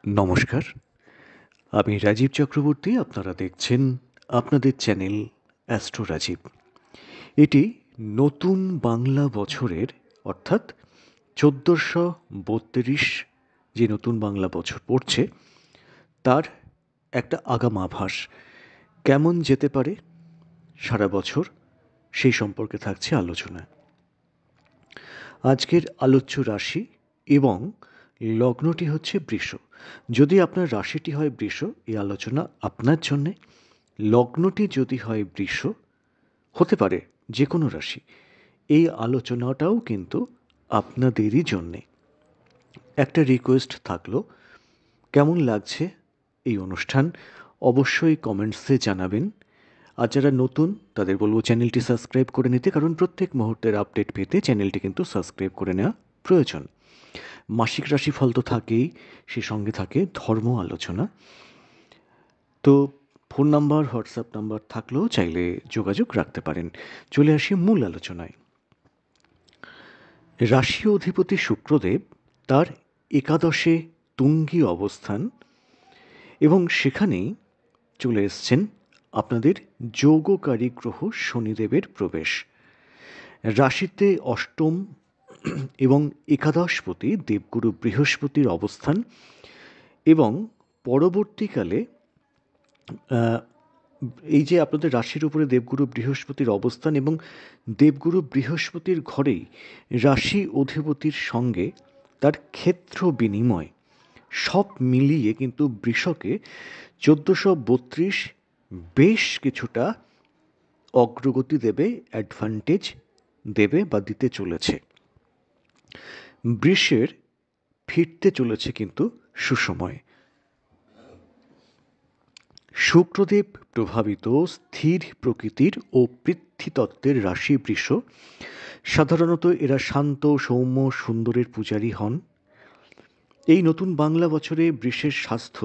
নমস্কার, আমি রাজীব চক্রবর্তী। আপনারা দেখছেন আপনাদের চ্যানেল অ্যাস্ট্রো রাজীব। এটি নতুন বাংলা বছরের অর্থাৎ ১৪৩২ যে নতুন বাংলা বছর পড়ছে তার একটা আগাম আভাস। কেমন যেতে পারে সারা বছর সেই সম্পর্কে থাকছে আলোচনা। আজকের আলোচ্য রাশি এবং লগ্নটি হচ্ছে বৃষ। যদি আপনার রাশিটি হয় বৃষ, এই আলোচনা আপনার জন্যে। লগ্নটি যদি হয় বৃষ, হতে পারে যে কোনো রাশি, এই আলোচনাটাও কিন্তু আপনাদেরই জন্যে। একটা রিকোয়েস্ট থাকলো, কেমন লাগছে এই অনুষ্ঠান অবশ্যই কমেন্টসে জানাবেন। আর যারা নতুন তাদের বলবো চ্যানেলটি সাবস্ক্রাইব করে নিতে, কারণ প্রত্যেক মুহূর্তের আপডেট পেতে চ্যানেলটি কিন্তু সাবস্ক্রাইব করে নেওয়া প্রয়োজন। মাসিক রাশিফল তো থাকেই, সে সঙ্গে থাকে ধর্ম আলোচনা। তো ফোন নাম্বার, হোয়াটসঅ্যাপ নাম্বার থাকলেও চাইলে যোগাযোগ রাখতে পারেন। চলে আসি মূল আলোচনায়। রাশি অধিপতি শুক্রদেব তার একাদশে তুঙ্গী অবস্থান, এবং সেখানেই চলে এসছেন আপনাদের যোগকারী গ্রহ শনিদেবের প্রবেশ। রাশিতে অষ্টম এবং একাদশপতি দেবগুরু বৃহস্পতির অবস্থান, এবং পরবর্তীকালে এই যে আপনাদের রাশির উপরে দেবগুরু বৃহস্পতির অবস্থান এবং দেবগুরু বৃহস্পতির ঘরেই রাশি অধিপতির সঙ্গে তার ক্ষেত্র বিনিময়, সব মিলিয়ে কিন্তু বৃষকে ১৪৩২ বেশ কিছুটা অগ্রগতি দেবে, অ্যাডভান্টেজ দেবে বা দিতে চলেছে। বৃষের ফিরতে চলেছে কিন্তু সুসময়। শুক্রদেব প্রভাবিত স্থির প্রকৃতির ও পৃথ্বীতত্ত্বের রাশি বৃষ। সাধারণত এরা শান্ত, সৌম্য, সুন্দরের পূজারী হন। এই নতুন বাংলা বছরে বৃষের স্বাস্থ্য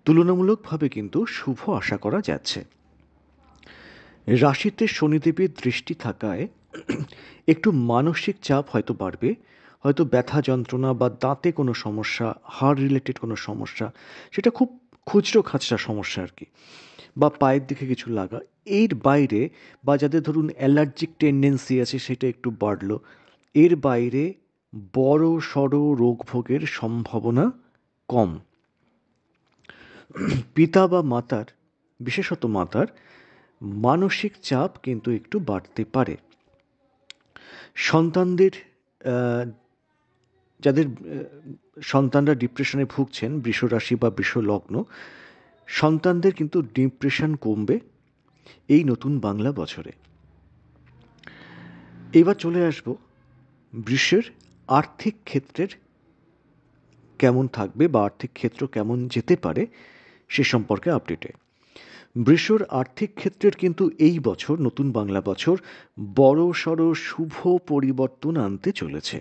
তুলনামূলকভাবে কিন্তু শুভ আশা করা যাচ্ছে। রাশিতে শনিদেবের দৃষ্টি থাকায় একটু মানসিক চাপ হয়তো বাড়বে, হয়তো ব্যথা যন্ত্রণা বা দাঁতে কোনো সমস্যা, হাড় রিলেটেড কোনো সমস্যা, সেটা খুব খুচরো খাচরা সমস্যা আর কি, বা পায়ের দিকে কিছু লাগা, এর বাইরে, বা যাদের ধরুন অ্যালার্জিক টেন্ডেন্সি আছে সেটা একটু বাড়লো, এর বাইরে বড় সড় রোগ ভোগের সম্ভাবনা কম। পিতা বা মাতার, বিশেষত মাতার মানসিক চাপ কিন্তু একটু বাড়তে পারে। সন্তানদের, যাদের সন্তানরা ডিপ্রেশনে ভুগছেন, বৃষ রাশি বা বৃষ লগ্ন, সন্তানদের কিন্তু ডিপ্রেশন কমবে এই নতুন বাংলা বছরে। এবার চলে আসব বৃষের আর্থিক ক্ষেত্রের কেমন থাকবে বা আর্থিক ক্ষেত্র কেমন যেতে পারে সে সম্পর্কে আপডেটে। বৃষর আর্থিক ক্ষেত্রের কিন্তু এই বছর, নতুন বাংলা বছর, বড় সড় শুভ পরিবর্তন আনতে চলেছে।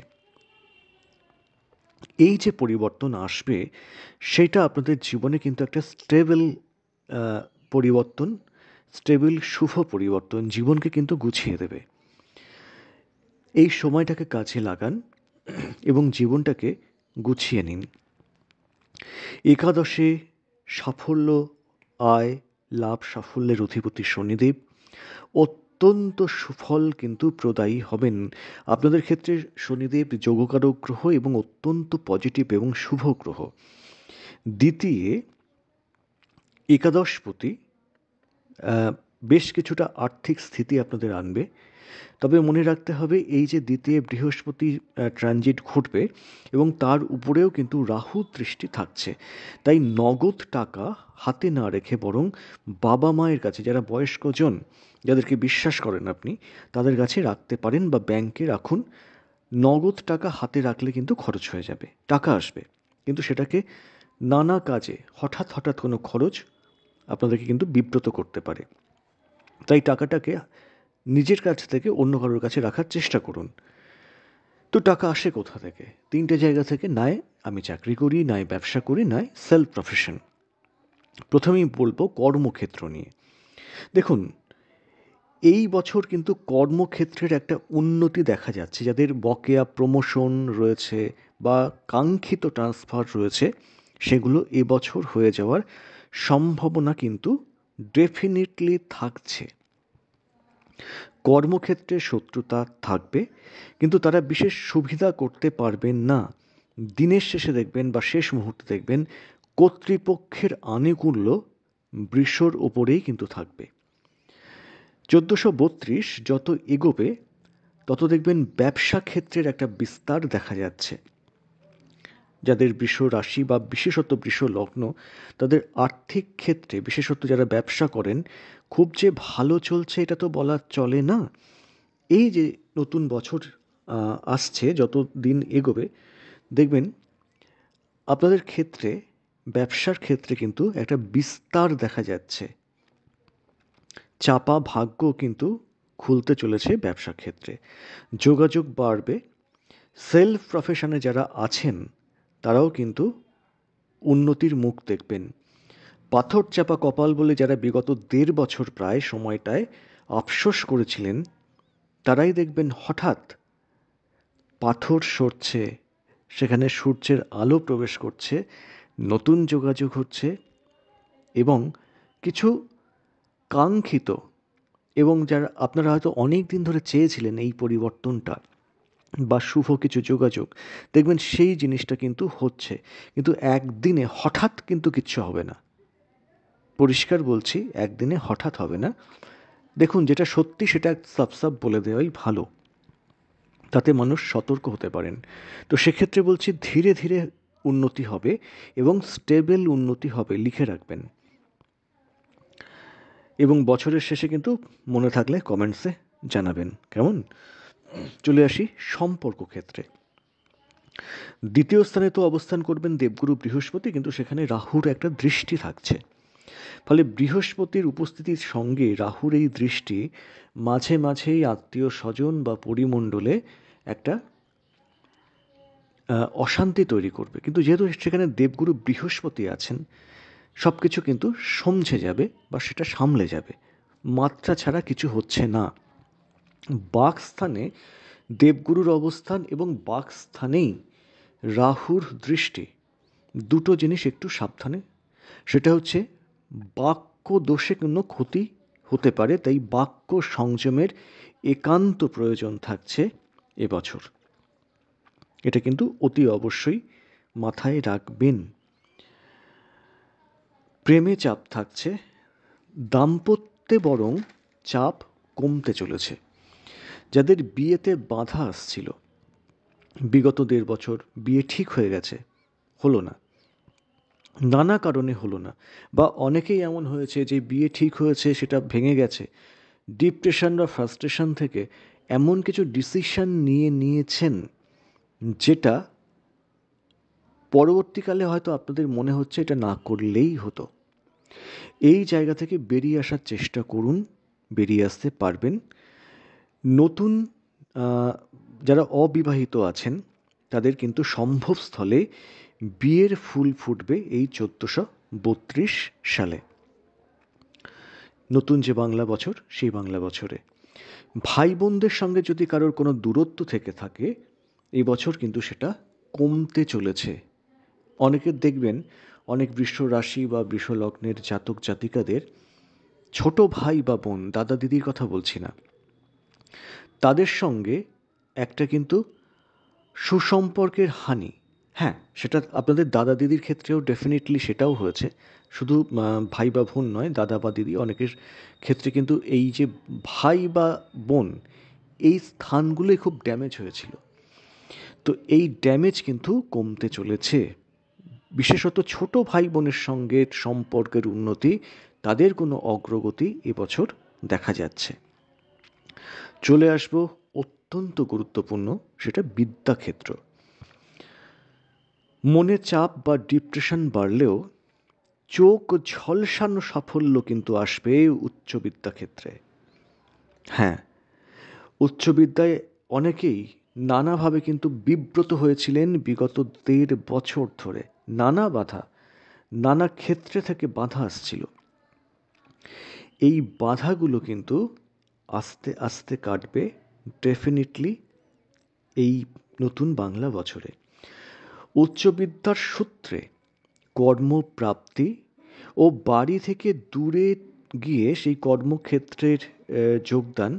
এই যে পরিবর্তন আসবে সেটা আপনাদের জীবনে কিন্তু একটা স্টেবল পরিবর্তন, স্টেবল শুভ পরিবর্তন জীবনকে কিন্তু গুছিয়ে দেবে। এই সময়টাকে কাজে লাগান এবং জীবনটাকে গুছিয়ে নিন। একাদশে সাফল্য, আয়, লাভ, সাফল্যের অধিপতি শনিদেব অত্যন্ত সুফল কিন্তু প্রদায়ী হবেন। আপনাদের ক্ষেত্রে শনিদেব যোগকারক গ্রহ এবং অত্যন্ত পজিটিভ এবং শুভ গ্রহ। দ্বিতীয় একাদশপতি বেশ কিছুটা আর্থিক স্থিতি আপনাদের আনবে। তবে মনে রাখতে হবে, এই যে দ্বিতীয় বৃহস্পতি ট্রানজিট ঘটবে এবং তার উপরেও কিন্তু রাহু দৃষ্টি থাকছে, তাই নগদ টাকা হাতে না রেখে বরং বাবা মায়ের কাছে, যারা বয়স্কজন, যাদেরকে বিশ্বাস করেন আপনি, তাদের কাছে রাখতে পারেন বা ব্যাংকে রাখুন। নগদ টাকা হাতে রাখলে কিন্তু খরচ হয়ে যাবে, টাকা আসবে কিন্তু সেটাকে নানা কাজে, হঠাৎ হঠাৎ কোনো খরচ আপনাদেরকে কিন্তু বিব্রত করতে পারে। তাই টাকাটাকে নিজের কাছ থেকে অন্য কারোর কাছে রাখার চেষ্টা করুন। তো টাকা আসে কোথা থেকে? তিনটে জায়গা থেকে, নয় আমি চাকরি করি, নয় ব্যবসা করি, নয় সেলফ প্রফেশন। প্রথমেই বলবো কর্মক্ষেত্র নিয়ে। দেখুন, এই বছর কিন্তু কর্মক্ষেত্রের একটা উন্নতি দেখা যাচ্ছে। যাদের বকেয়া প্রমোশন রয়েছে বা কাঙ্ক্ষিত ট্রান্সফার রয়েছে, সেগুলো এবছর হয়ে যাওয়ার সম্ভাবনা কিন্তু ডেফিনিটলি থাকছে। কর্মক্ষেত্রে শত্রুতা থাকবে, কিন্তু তারা বিশেষ সুবিধা করতে পারবেন না। দিনের শেষে দেখবেন বা শেষ মুহূর্তে দেখবেন কর্তৃপক্ষের আনুকূল্য বৃষর ওপরেই কিন্তু থাকবে। 1432 যত এগোবে তত দেখবেন ব্যবসা ক্ষেত্রের একটা বিস্তার দেখা যাচ্ছে। যাদের বৃষ রাশি বা বিশেষত বৃষ লগ্ন, তাদের আর্থিক ক্ষেত্রে বিশেষত যারা ব্যবসা করেন খুব যে ভালো চলছে এটা তো বলা চলে না। এই যে নতুন বছর আসছে, যত দিন এগোবে দেখবেন আপনাদের ক্ষেত্রে, ব্যবসার ক্ষেত্রে কিন্তু একটা বিস্তার দেখা যাচ্ছে। চাপা ভাগ্য কিন্তু খুলতে চলেছে ব্যবসা ক্ষেত্রে। যোগাযোগ বাড়বে। সেলফ প্রফেশনে যারা আছেন তারাও কিন্তু উন্নতির মুখ দেখবেন। পাথর চাপা কপাল বলে যারা বিগত 1.5 বছর প্রায় সময়টায় আফসোস করেছিলেন, তারাই দেখবেন হঠাৎ পাথর সরছে, সেখানে সূর্যের আলো প্রবেশ করছে, নতুন যোগাযোগ হচ্ছে এবং কিছু কাঙ্ক্ষিত এবং যারা আপনারা হয়তো অনেক দিন ধরে চেয়েছিলেন এই পরিবর্তনটা বা শুভ কিছু যোগাযোগ, দেখবেন সেই জিনিসটা কিন্তু হচ্ছে। কিন্তু একদিনে হঠাৎ কিন্তু কিচ্ছু হবে না। পরিষ্কার বলছি, একদিনে হঠাৎ হবে না। দেখুন, যেটা সত্যি সেটা সাফ বলে দেওয়াই ভালো, তাতে মানুষ সতর্ক হতে পারেন। তো সেক্ষেত্রে বলছি ধীরে ধীরে উন্নতি হবে এবং স্টেবল উন্নতি হবে, লিখে রাখবেন। এবং বছরের শেষে কিন্তু মনে থাকলে কমেন্টসে জানাবেন, কেমন? চলে আসি সম্পর্ক ক্ষেত্রে। দ্বিতীয় স্থানে তো অবস্থান করবেন দেবগুরু বৃহস্পতি, কিন্তু সেখানে রাহুর একটা দৃষ্টি থাকছে। ফলে বৃহস্পতির উপস্থিতির সঙ্গে রাহুর এই দৃষ্টি মাঝে মাঝেই আত্মীয় স্বজন বা পরিমণ্ডলে একটা অশান্তি তৈরি করবে। কিন্তু যেহেতু সেখানে দেবগুরু বৃহস্পতি আছেন, সব কিছু কিন্তু সমঝে যাবে বা সেটা সামলে যাবে। মাত্রা ছাড়া কিছু হচ্ছে না। বাকস্থানে দেবগুরুর অবস্থান এবং বাকস্থানেই রাহুর দৃষ্টি, দুটো জিনিস একটু সাবধানে। সেটা হচ্ছে বাক্য দোষে কোনো ক্ষতি হতে পারে, তাই বাক্য সংযমের একান্ত প্রয়োজন থাকছে এবছর। এটা কিন্তু অতি অবশ্যই মাথায় রাখবেন। প্রেমে চাপ থাকছে, দাম্পত্যে বরং চাপ কমতে চলেছে। যাদের বিয়েতে বাধা আসছিল, বিগত 1.5 বছর বিয়ে ঠিক হয়ে গেছে, হলো না, নানা কারণে হলো না, বা অনেকেই এমন হয়েছে যে বিয়ে ঠিক হয়েছে সেটা ভেঙে গেছে, ডিপ্রেশন বা ফ্রাস্ট্রেশন থেকে এমন কিছু ডিসিশন নিয়েছেন যেটা পরবর্তীকালে হয়তো আপনাদের মনে হচ্ছে এটা না করলেই হতো। এই জায়গা থেকে বেরিয়ে আসার চেষ্টা করুন, বেরিয়ে আসতে পারবেন। নতুন যারা অবিবাহিত আছেন তাদের কিন্তু সম্ভবস্থলে বিয়ের ফুল ফুটবে এই 1432 সালে, নতুন যে বাংলা বছর সেই বাংলা বছরে। ভাই বোনদের সঙ্গে যদি কারোর কোনো দূরত্ব থেকে থাকে, এই বছর কিন্তু সেটা কমতে চলেছে। অনেকের দেখবেন, অনেক বৃষ রাশি বা বৃষ লগ্নের জাতক জাতিকাদের ছোট ভাই বা বোন, দাদা দিদির কথা বলছি না, তাদের সঙ্গে একটা কিন্তু সুসম্পর্কের হানি। হ্যাঁ, সেটা আপনাদের দাদা দিদির ক্ষেত্রেও ডেফিনেটলি সেটাও হয়েছে। শুধু ভাই বা বোন নয়, দাদা বা দিদি, অনেকের ক্ষেত্রে কিন্তু এই যে ভাই বা বোন, এই স্থানগুলোই খুব ড্যামেজ হয়েছিল। তো এই ড্যামেজ কিন্তু কমতে চলেছে। বিশেষত ছোট ভাই বোনের সঙ্গে সম্পর্কের উন্নতি, তাদের কোনো অগ্রগতি এবছর দেখা যাচ্ছে। চলে আসবো অত্যন্ত গুরুত্বপূর্ণ, সেটা বিদ্যাক্ষেত্র। মনে চাপ বা ডিপ্রেশন বাড়লেও চোখ ঝলসানো সাফল্য কিন্তু আসবে উচ্চ বিদ্যাক্ষেত্রে। হ্যাঁ, উচ্চ বিদ্যায় অনেকেই নানাভাবে কিন্তু বিব্রত হয়েছিলেন বিগত 1.5 বছর ধরে। নানা বাধা, নানা ক্ষেত্রে থেকে বাধা আসছিল। এই বাধাগুলো কিন্তু আস্তে আস্তে কাটবে ডেফিনিটলি এই নতুন বাংলা বছরে। উচ্চ বিদ্যার সূত্রে কর্মপ্রাপ্তি ও বাড়ি থেকে দূরে গিয়ে সেই কর্মক্ষেত্রের যোগদান,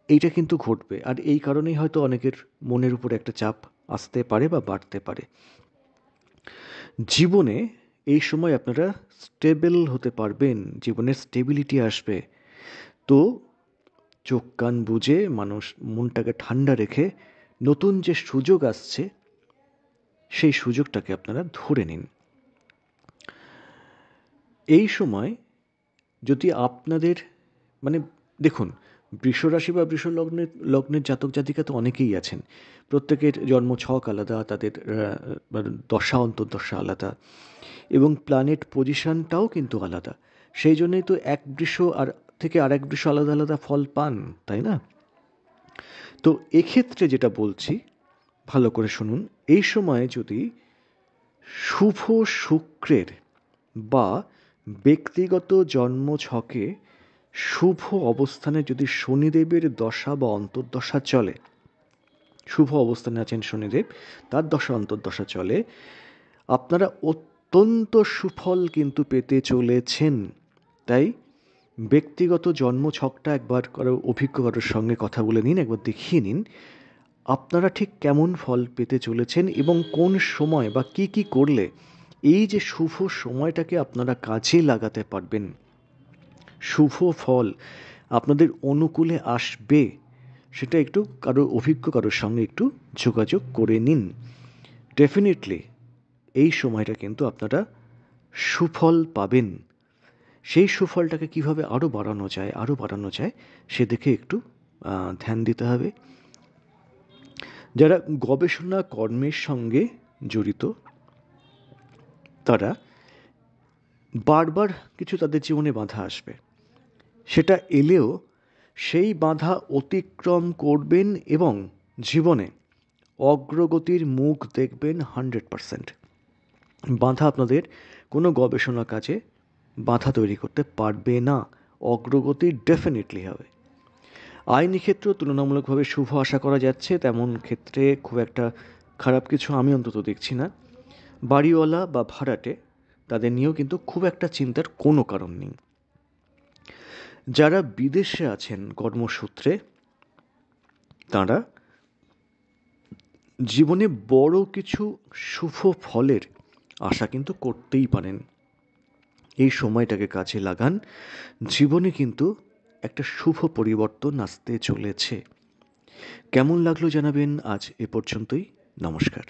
এইটা কিন্তু ঘটবে। আর এই কারণেই হয়তো অনেকের মনের উপরে একটা চাপ আসতে পারে বা বাড়তে পারে। জীবনে এই সময় আপনারা স্টেবল হতে পারবেন, জীবনের স্টেবিলিটি আসবে। তো চোখ কান বুজে মানুষ মনটাকে ঠান্ডা রেখে নতুন যে সুযোগ আসছে সেই সুযোগটাকে আপনারা ধরে নিন। এই সময় যদি আপনাদের মানে দেখুন, বৃষ রাশি বা বৃষ লগ্নের জাতক জাতিকা তো অনেকেই আছেন। প্রত্যেকের জন্ম ছক আলাদা, তাদের দশা অন্তর্দশা আলাদা, এবং প্ল্যানেট পজিশনটাও কিন্তু আলাদা। সেই জন্যই তো এক বৃষ আর থেকে আরেক বৃষ আলাদা আলাদা ফল পান, তাই না? তো এক্ষেত্রে যেটা বলছি, ভালো করে শুনুন। এই সময়ে যদি শুভ শুক্রের বা ব্যক্তিগত জন্ম ছকে শুভ অবস্থানে যদি শনিদেবের দশা বা অন্তর্দশা চলে, শুভ অবস্থানে আছেন শনিদেব, তার দশা অন্তর্দশা চলে, আপনারা অত্যন্ত সুফল কিন্তু পেতে চলেছেন। তাই ব্যক্তিগত জন্ম ছকটা একবার অভিজ্ঞ কারোর সঙ্গে কথা বলে নিন, একবার দেখিয়ে নিন আপনারা ঠিক কেমন ফল পেতে চলেছেন এবং কোন সময় বা কি কি করলে এই যে শুভ সময়টাকে আপনারা কাজে লাগাতে পারবেন, শুভ ফল আপনাদের অনুকূলে আসবে, সেটা একটু অভিজ্ঞ কারোর সঙ্গে একটু যোগাযোগ করে নিন। ডেফিনেটলি এই সময়টা কিন্তু আপনারা সুফল পাবেন। সেই সুফলটাকে কিভাবে আরও বাড়ানো যায় সেদিকে একটু ধ্যান দিতে হবে। যারা গবেষণা কর্মের সঙ্গে জড়িত, তারা বারবার কিছু তাদের জীবনে বাধা আসবে, সেটা এলেও সেই বাধা অতিক্রম করবেন এবং জীবনে অগ্রগতির মুখ দেখবেন 100%। বাধা আপনাদের কোনো গবেষণা কাজে বাধা তৈরি করতে পারবে না, অগ্রগতি ডেফিনেটলি হবে। আইনি ক্ষেত্রেও তুলনামূলকভাবে শুভ আশা করা যাচ্ছে, তেমন ক্ষেত্রে খুব একটা খারাপ কিছু আমি অন্তত দেখছি না। বাড়িওয়ালা বা ভাড়াটে, তাদের নিয়েও কিন্তু খুব একটা চিন্তার কোনো কারণ নেই। যারা বিদেশে আছেন কর্মসূত্রে, তারা জীবনে বড় কিছু শুভ ফলের আশা কিন্তু করতেই পারেন। এই সময়টাকে কাজে লাগান, জীবনে কিন্তু একটা শুভ পরিবর্তন আসতে চলেছে। কেমন লাগলো জানাবেন। আজ এ পর্যন্তই। নমস্কার।